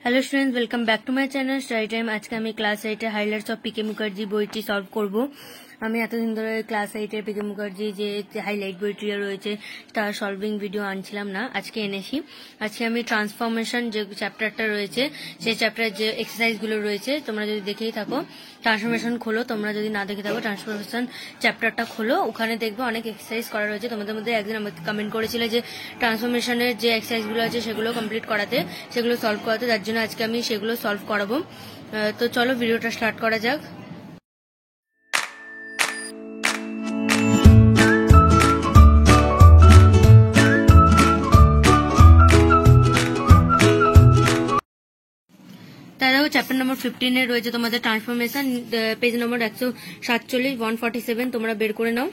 Hello students, welcome back to my channel study time. আজকে আমি class 8 এর highlights of পিকে মুখার্জি বইটি সলভ করব। আমি এতদিন ধরে ক্লাস 8 এর পিকে মুখার্জি যে হাইলাইট বইটি রয়েছে তার সলভিং ভিডিও আনছিলাম না, আজকে এনেছি। আজকে আমি ট্রান্সফরমেশন যে চ্যাপ্টারটা রয়েছে সেই চ্যাপ্টার যে এক্সারসাইজগুলো রয়েছে তোমরা যদি দেখেই থাকো, ট্রান্সফরমেশন খোলো, তোমরা যদি না দেখে থাকো ট্রান্সফরমেশন চ্যাপ্টারটা খোলো, ওখানে দেখবে অনেক এক্সারসাইজ করা রয়েছে। তোমাদের মধ্যে একদিন আমাকে কমেন্ট করেছিলে যে ট্রান্সফরমেশনের যে এক্সারসাইজগুলো আছে সেগুলো কমপ্লিট করাতে, সেগুলো সলভ করাতে, তার জন্য আজকে আমি সেগুলো সলভ করাবো। তো চলো ভিডিওটা স্টার্ট করা যাক। তারাও চ্যাপ্টার নম্বর 15 রয়েছে তোমাদের ট্রান্সফরমেশন, পেজ নম্বর 147 147 তোমরা বের করে নাও।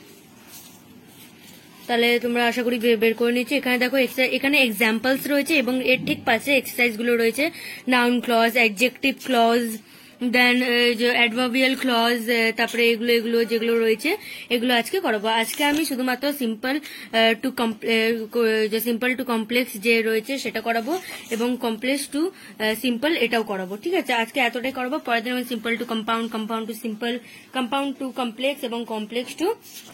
তাহলে তোমরা আশা করি বের করে নিচ্ছি। এখানে দেখো এখানে এক্সাম্পলস রয়েছে এবং এর ঠিক পাশে এক্সারসাইজগুলো রয়েছে। নাউন ক্লজ, অ্যাডজেক্টিভ ক্লজ, দেন যে অ্যাডভার্বিয়াল ক্লজ, তারপরে এগুলো যেগুলো রয়েছে এগুলো আজকে করাবো। আজকে আমি শুধুমাত্র সিম্পল টু কমপ্লেক্স যে রয়েছে সেটা করাবো এবং কমপ্লেক্স টু সিম্পল এটাও করাবো। ঠিক আছে, আজকে এতটাই করাবো। পরের দিন আমি simple to compound, compound to simple, compound to complex এবং কমপ্লেক্স টু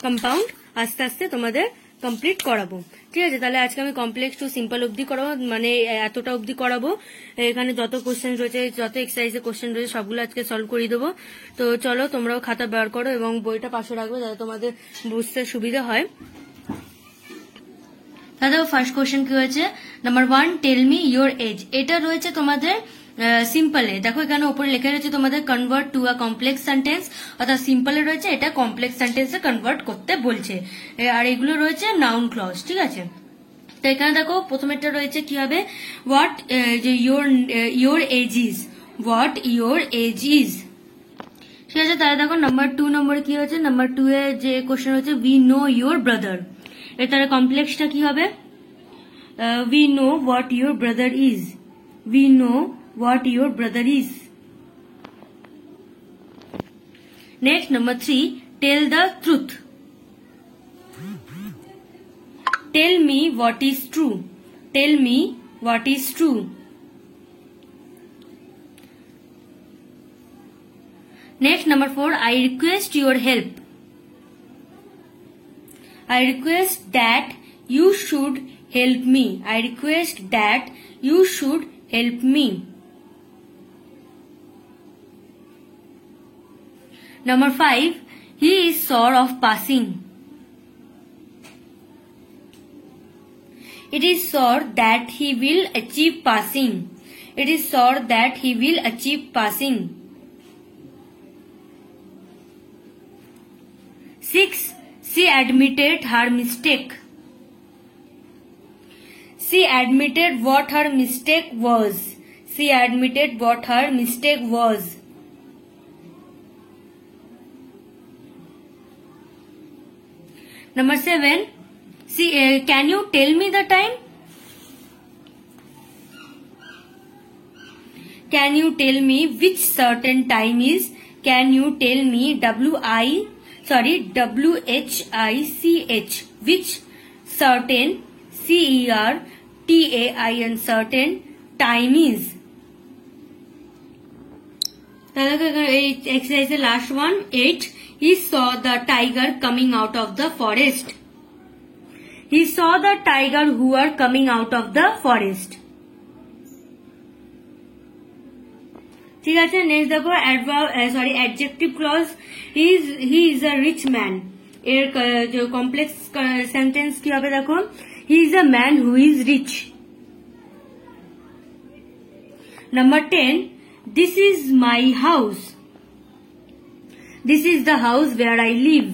কম্পাউন্ড আস্তে আস্তে তোমাদের কমপ্লিট করাবো। ঠিক আছে, তাহলে আজকে আমি কমপ্লেক্স টু সিম্পল অবধি করাবো, মানে এতটা অবধি করাবো। এখানে যত কোশ্চেন রয়েছে, যত এক্সারসাইজের কোশ্চেন রয়েছে সবগুলো আজকে সলভ করে দেবো। তো চলো তোমরাও খাতা বার করো এবং বইটা পাশে রাখবে যাতে তোমাদের বুঝতে সুবিধা হয়। তাহলে ফার্স্ট কোশ্চেন কি হয়েছে, number 1, tell me your age. এটা রয়েছে তোমাদের সিম্পলে। দেখো এখানে উপরে লেখা রয়েছে তোমাদের convert to a complex sentence, অর্থাৎ সিম্পলে রয়েছে এটা কমপ্লেক্স সেন্টেন্সে কনভার্ট করতে বলছে। আর এগুলো রয়েছে নাউন ক্লজ। ঠিক আছে, তো এখানে দেখো প্রথমেরটা রয়েছে কি হবে, what your age is, what your age is. ঠিক আছে, তাহলে দেখো নাম্বার 2 নম্বরে কি হয়েছে, নাম্বার 2 এ যে কোশ্চেন রয়েছে উই নো ইয়োর ব্রাদার। এর তাহলে কমপ্লেক্সটা কি হবে, we know what your brother is, we know what your brother is. Next, number 3, tell the truth. Tell me what is true. Tell me what is true. Next, number 4, I request your help. I request that you should help me. I request that you should help me. Number 5, he is sure of passing. It is sure that he will achieve passing. It is sure that he will achieve passing. 6, she admitted her mistake. She admitted what her mistake was. She admitted what her mistake was. Number 7, can you tell me the time? Can you tell me which certain time is? Can you tell me WHICH, which certain, CERTAIN, certain time is? এই এক্সারসাইজের last one 8, he saw the tiger coming out of the forest. He saw the tiger who are coming out of the forest. ঠিক আছে, next দেখো adjective clause, he is a rich man. এর complex sentence কি হবে দেখো, he is a man who is rich. Number 10, this is my house. This is the house where I live.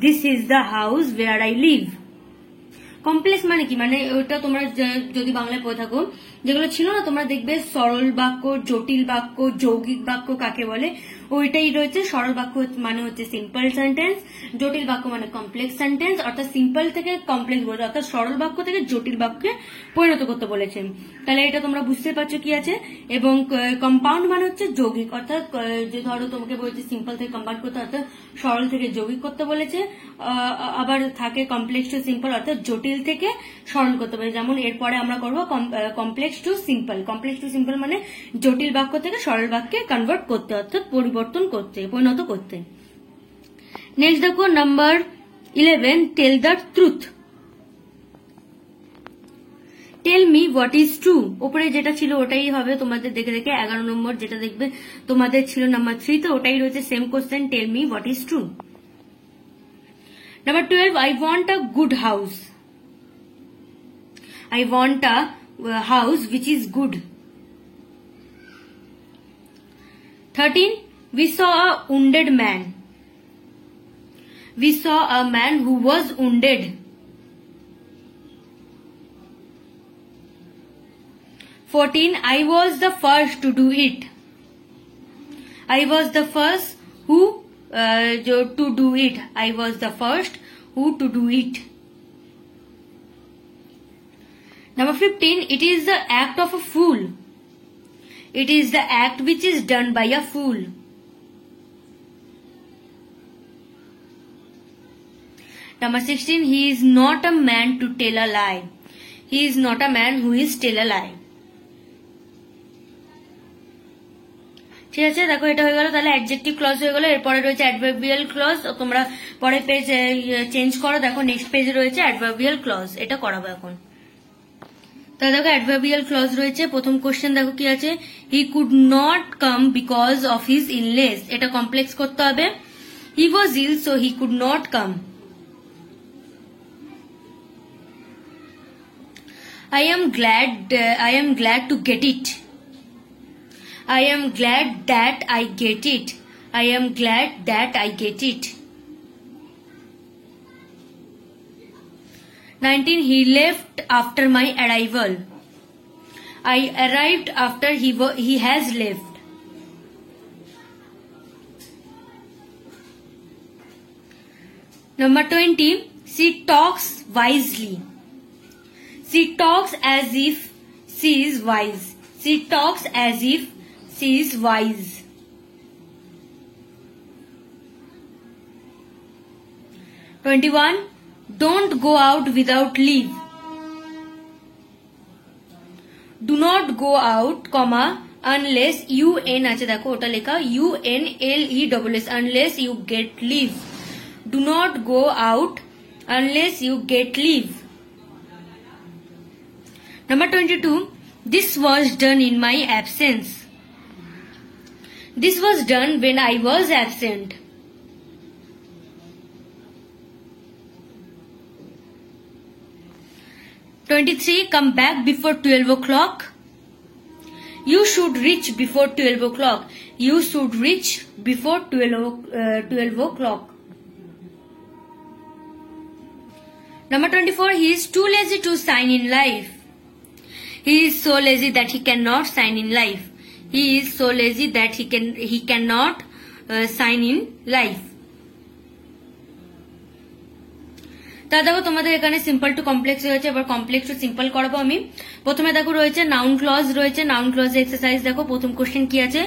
This is the house where I live. Complex মানে কি, মানে ওটা তোমরা যদি বাংলায় পড়ে থাকো, যেগুলো ছিল না তোমরা দেখবে সরল বাক্য, জটিল বাক্য, যৌগিক বাক্য কাকে বলে, ওইটাই রয়েছে। সরল বাক্য মানে হচ্ছে সিম্পল সেন্টেন্স, জটিল বাক্য মানে কমপ্লেক্স সেন্টেন্স, অর্থাৎ সিম্পল থেকে কমপ্লেক্স বলতে, অর্থাৎ সরল বাক্য থেকে জটিল বাক্যে পরিণত করতে বলেছে। তাহলে এটা তোমরা বুঝতে পারছো কি আছে। এবং কম্পাউন্ড মানে হচ্ছে যৌগিক, অর্থাৎ যে ধরো তোমাকে বলছে সিম্পল থেকে কম্পাউন্ড করতে, অর্থাৎ সরল থেকে যৌগিক করতে বলেছে। আবার থাকে কমপ্লেক্স টু সিম্পল, অর্থাৎ জটিল থেকে সরল করতে বলেছে। যেমন এরপরে আমরা করবো কমপ্লেক্স কমপ্লেক্স টু সিম্পল মানে জটিল বাক্য থেকে সরল বাক্যে কনভার্ট করতে, অর্থাৎ পরিবর্তন করতে, পরিণত করতে। নেক্সট দেখো number 11, tell the truth. Tell me what is true, ওপরে যেটা ছিল ওটাই হবে তোমাদের দেখে দেখে। 11 নম্বর যেটা দেখবে তোমাদের ছিল নাম্বার 3, তো ওটাই রয়েছে same question, tell me what is true. Number 12, I want a good house. I want a house which is good. 13, we saw a wounded man. We saw a man who was wounded. 14, I was the first to do it. I was the first who to do it. I was the first who to do it. Number 15, it is the act of a fool. It is the act which is done by a fool. Number 16, he is not a man to tell a lie. He is not a man who is tell a lie. ঠিক আছে, দেখো এটা হয়ে গেল, তাহলে adjective clause হয়ে গেল। এরপরে রয়েছে অ্যাডভার্বিয়াল ক্লজ, তোমরা পরে পেজ চেঞ্জ করো। দেখো নেক্সট পেজে রয়েছে অ্যাডভার্বিয়াল ক্লজ, এটা করাবো এখন। তাহলে দেখো অ্যাডভার্বিয়াল ক্লজ রয়েছে। প্রথম কোশ্চেন দেখো কি আছে, he could not come because of his illness, এটা কমপ্লেক্স করতে হবে। He was ill so he could not come. I am glad to get it. I am glad that I get it. I am glad that I get it. 19, he left after my arrival. I arrived after he has left. Number 20, she talks wisely. She talks as if she is wise. She talks as if she is wise. 21, don't go out without leave. Do not go out, comma, unless UN আছে দেখো ওটা লেখা UNLESS, unless you get leave. Do not go out unless you get leave. Number 22, this was done in my absence. This was done when I was absent. 23, come back before 12 o'clock. You should reach before 12 o'clock. You should reach before 12 o'clock. Number 24, he is too lazy to shine in life. He is so lazy that he cannot shine in life. He is so lazy that he cannot shine in life. তা দেখো তোমাদের এখানে simple to complex রয়েছে, এবার complex two simple করাবো আমি। প্রথমে দেখো রয়েছে নাউন ক্লজ রয়েছে, নাউন ক্লজ এক্সারসাইজ দেখো। প্রথম কোশ্চেন কি আছে,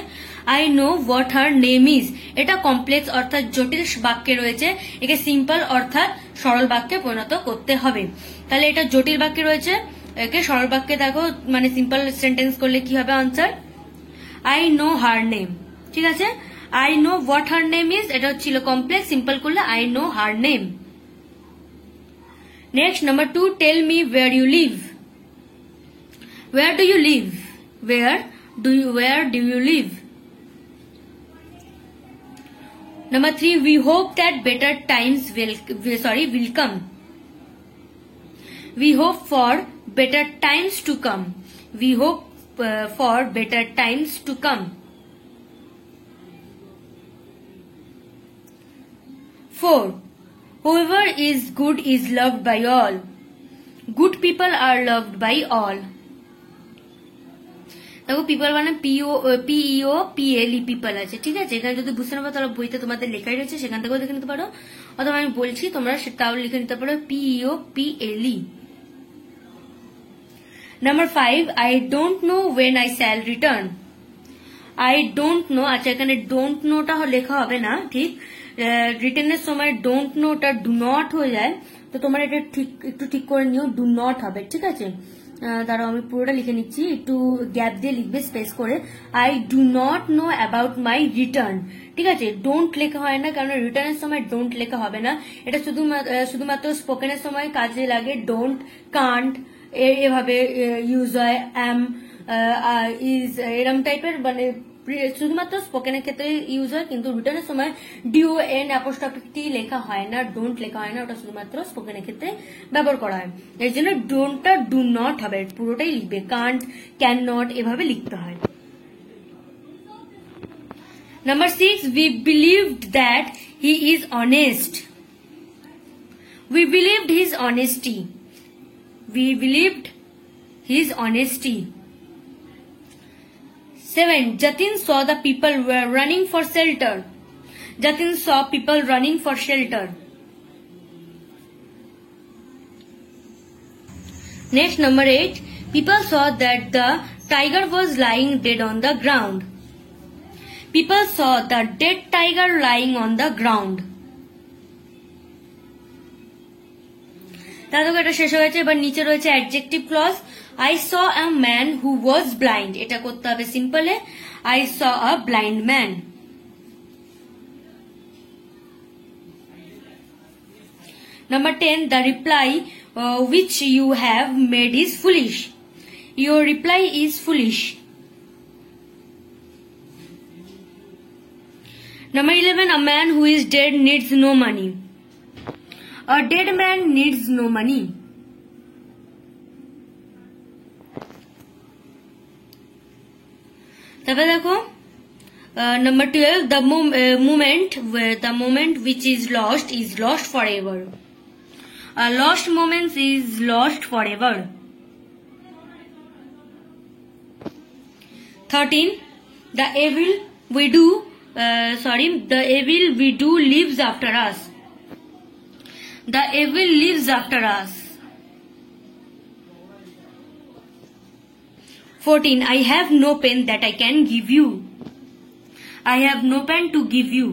I know what her name is. এটা কমপ্লেক্স অর্থাৎ জটিল বাক্যে রয়েছে, একে সিম্পল অর্থাৎ সরল বাক্যে পরিণত করতে হবে। তাহলে এটা জটিল বাক্যে রয়েছে, একে সরল বাক্যে দেখো মানে সিম্পল সেন্টেন্স করলে কি হবে answer, I know her name. ঠিক আছে, I know what her name is, এটা ছিল কমপ্লেক্স, সিম্পল করলে I know her name. Next, number 2, tell me where you live. Where do you live? Where do you live? Number 3, we hope that better times will come. We hope for better times to come. We hope for better times to come. 4, whoever is good is loved by all. Good people are loved by all. দেখো people মানে PEOPLE people আছে, ঠিক আছে। এখানে যদি বুঝতে না পারো তাহলে বইতে তোমাদের লেখাই রয়েছে, সেখান থেকেও দেখে নিতে পারো, অথবা আমি বলছি তোমরা সেটাও লিখে নিতে পারো PEOPLE। Number 5, I don't know when I shall return. I don't know, আচ্ছা এখানে don't knowটা লেখা হবে না, ঠিক রিটেনের সময় ডোন্ট নোটা ডু নট হয়ে যায়, তো তোমার এটা ঠিক একটু ঠিক করে নিও, ডু নট হবে, ঠিক আছে। দাঁড়াও আমি পুরোটা লিখে নিচ্ছি, একটু গ্যাপ দিয়ে লিখবে স্পেস করে। I do not know about my return. ঠিক আছে, ডোন্ট লেখা হয় না, কারণ রিটার্নের সময় ডোন্ট লেখা হবে না। এটা শুধুমাত্র স্পোকেনের সময় কাজে লাগে। ডোন্ট, কান্ট এভাবে ইউজ হয়, অ্যাম, ইজ, এরম টাইপের, মানে শুধুমাত্র স্পোকেনের ক্ষেত্রে ইউজ হয়, কিন্তু রিটার্নের সময় ডিউ এন অ্যাপোস্ট্রফি টি লেখা হয় না, ডোন্ট লেখা হয় না, ওটা শুধুমাত্র স্পোকেনের ক্ষেত্রে ব্যবহার করা হয়। এর জন্য ডোন্টটা ডু নট হবে, পুরোটাই লিখবে। কান্ট, ক্যান নট এভাবে লিখতে হয়। Number 6, we believed that he is honest. We believed his honesty. We believed his honesty. 7, Jatin saw the people were running for shelter. Jatin saw people running for shelter. Next, number 8, people saw that the tiger was lying dead on the ground. People saw the dead tiger lying on the ground. তাহলে এটা শেষ হয়েছে। এবার নিচে রয়েছে adjective clause. I saw a man who was blind. এটা করতে হবে সিম্পলে, I saw a blind man. Number 10, the reply which you have made is foolish. Your reply is foolish. Number 11, a man who is dead needs no money. A dead man needs no money. তারপরে দেখো number 12, the moment which is lost forever. A lost moment is lost forever. 13, the evil we do lives after us. The evil lives after us. 14, I have no pen that I can give you. I have no pen to give you.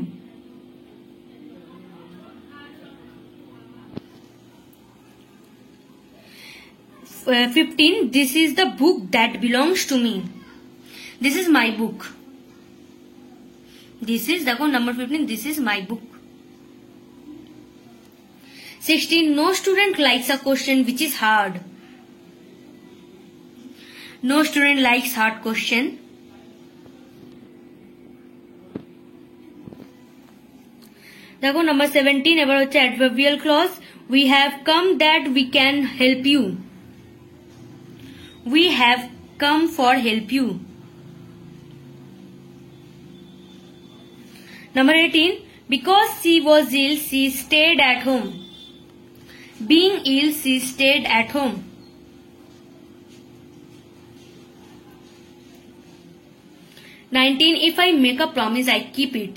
15, this is the book that belongs to me. This is my book. This is, দেখো number 15, this is my book. 16, no student likes a question which is hard. No student likes hard question. দেখো number 17, এবার হচ্ছে adverbial clause. We have come that we can help you. We have come for help you. Number 18, because she was ill, she stayed at home. Being ill, she stayed at home. 19, if I make a promise, I keep it.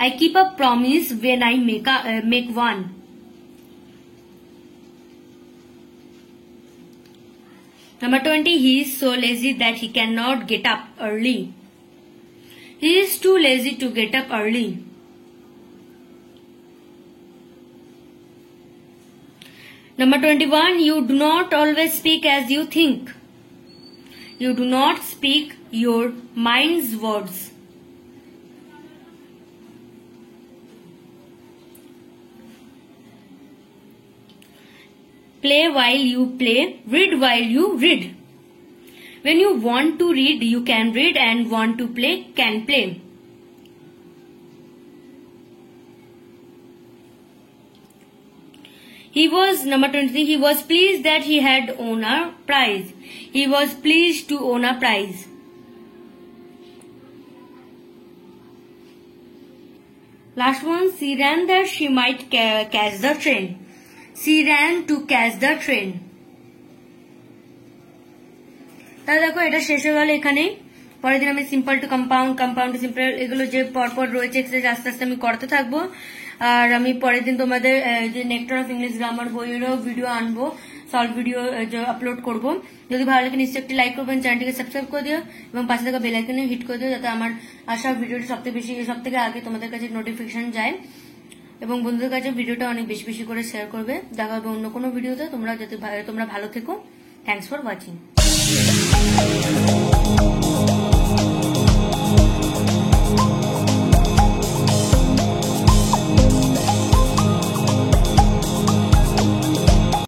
I keep a promise when I make one. Number 20, he is so lazy that he cannot get up early. He is too lazy to get up early. Number 21, you do not always speak as you think. You do not speak your mind's words. Play while you play, read while you read. When you want to read, you can read, and want to play, can play. He was, number 23, he was pleased that he had won a prize. He was pleased to own a prize. Last one, she ran that she might catch the train. She ran to catch the train. তাহলে দেখো এটা শেষ হয়ে গেল এখানে। পরের দিন আমি simple to compound, compound to simple, এগুলো যে পরপর রয়েছে এক্সারসাইজ আস্তে আস্তে আমি করতে থাকবো। আর আমি পরের দিন তোমাদের যে nectar of English grammar বইয়েরও video আনবো, সলভ ভিডিও আপলোড করবো। যদি ভালো লাগে নিশ্চয়ই একটি লাইক করবেন, চ্যানেলটিকে সাবস্ক্রাইব করে দিও এবং পাশে থাকা বেল আইকনে হিট করে দিও, যাতে আমার আসা ভিডিওটি সবথেকে আগে তোমাদের কাছে নোটিফিকেশন যায়। এবং বন্ধুদের কাছে ভিডিওটা অনেক বেশি বেশি করে শেয়ার করবে। দেখা হবে অন্য কোনো ভিডিওতে। তোমরা ভালো থেকো। Thanks for watching.